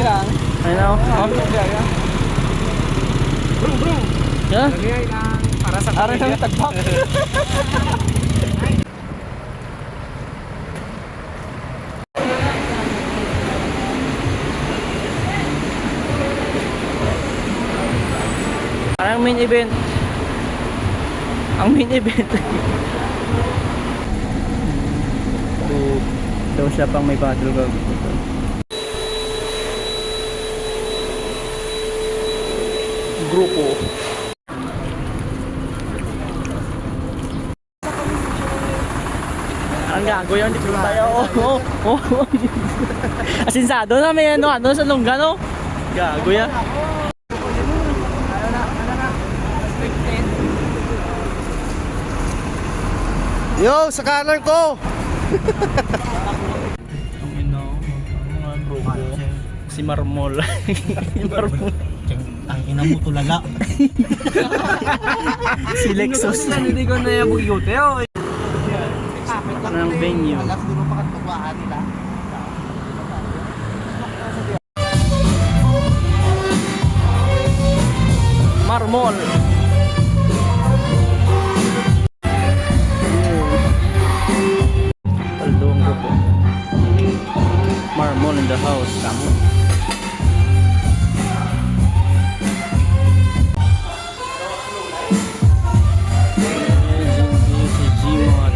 Easy lang. I know. Brum brum. Yeah? Lagay lang para sa Ara pamilya. lang tagbak. Parang main event. Ang main event. Daw siya pang may battle gag. Grupo. Ang gago yun, dito tayo. Asinsado na may ano sa lungga, no? Gago yan. Yo, sa kanan ko. Ang ino, mga grupo. Si Marmol. Si Marmol. Ang ina mo tulala. Si Lexus. Hindi ko na yung bugyute. Ng venue. Alas duro pa katugwaan nila. Marmol. Paldong grupo. Marmol in the house. Kamu. Si Gmod.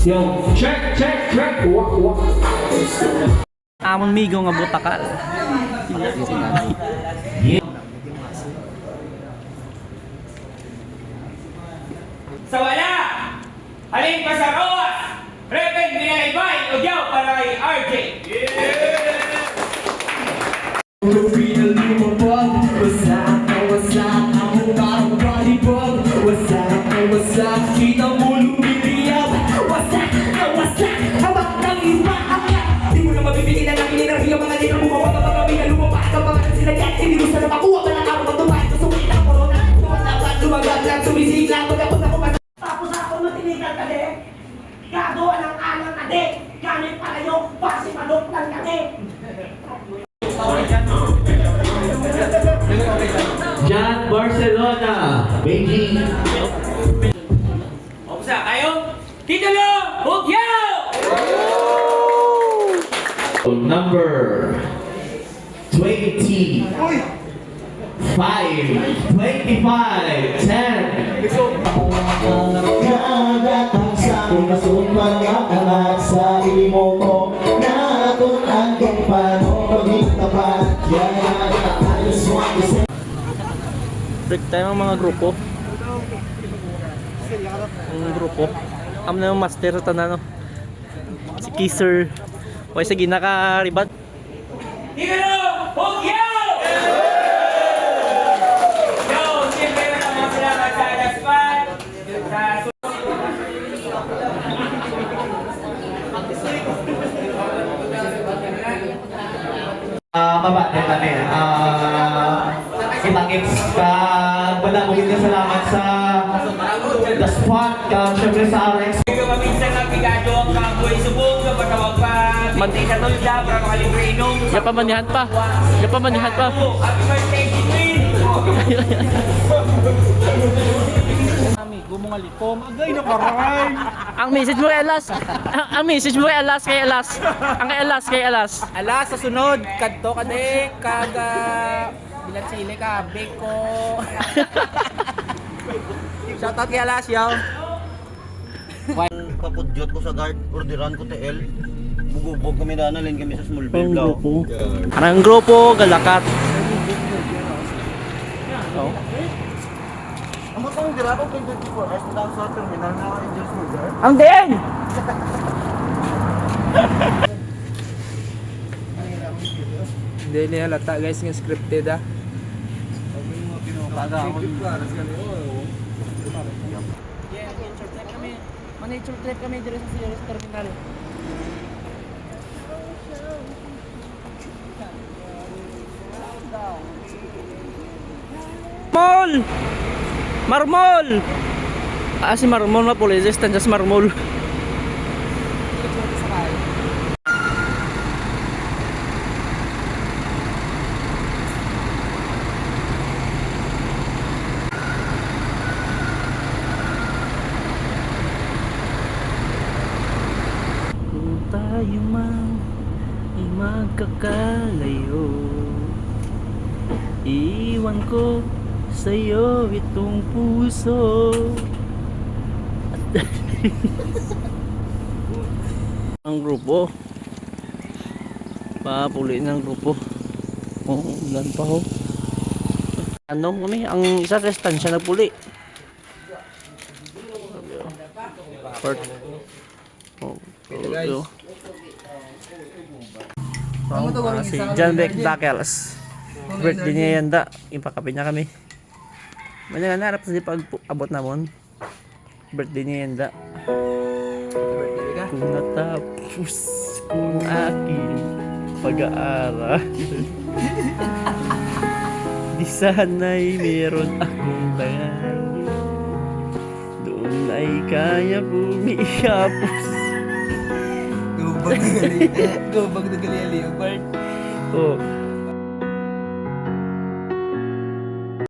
Yo, check. Amon migo nga butakal. Sa wala! Halin pa sa kawas! Repen Binalaybay! Ugyaw para kay RJ! Kita mo lumiliyap. Wasak, hawak ng iba. Di mo na mabibigyan ng enerhiya. Mga ligang bumawa ka mga may lumabas ka mga sila yan. Hindi mo sana makuha ka ng araw at tumahin ko sumit ang corona. Tumatapat, lumagaglag, sumisigla. Pagkapos ako tapos ako matinigal ka din. Gagawa ng anang adik. Ganit palayo, basi manok ng kade. John Barcelona, Beijing. Opsa kayo! Titulo! Ugyaw! Number 20. 5, 25, 10. Nagatang sa akin kasumpan nga anak sa imo ko. Na kung hanggang paano pagkita pa. I just want to say. Break tayo ng mga grupo. Ang grupo. Am na yung master sa tanan, no? Si Kisser. O sige, naka-ribad. Titulo! Ugyaw! Yo, siyempre na naman salamat sa Daspan. Sa Kabate kami. Kita-kits ka. Wala mo din salamat sa The Spot. Siyempre sa RX. Yung maminsan ng pigado ang kaboy subong sa patawag pa. Mantay sa tulda para makalibre inom. Yapamanihan pa. Yapamanihan pa. Happy birthday, Jinwin! Ang message mo kay Alas. Ang message mo kay Alas kay Alas. Ang kay Alas. Ala sa sunod, kadto ka de, kaga bilang sili ka, beko. Shoutout kay Alas, yaw. Papudyot ko sa guard, orderan ko TL. Bugubog kami nanalin kami sa small Ang bill. grupo. Ang grupo, galakat. Oh. Amo tong dira ko 24 hours down sa terminal na Angels Mother. Ang din! Hindi niya halata guys, ng scripted ah. Nature trip kami dito sa terminal. Marmol! Marmol! Ah, si Marmol na pulisis, tandiyan si Marmol. Kung tayo man ay magkakalayo, iwan ko sa'yo itong puso. Ang grupo papuli ng grupo. Oh, ulan pa ho. Ano kami, ang isa restansya na puli. Part. Oh, guys. Si John Beck Dackels. Birthday niya yan da. Ipakapin niya kami. Manya nga narap sa pag abot namon. Birthday niya yan da. Kung natapos kung aking pag-aaral, di sana'y meron akong tangali. Doon ay kaya bumihapos. Gubag na gali, Leopard. Oh,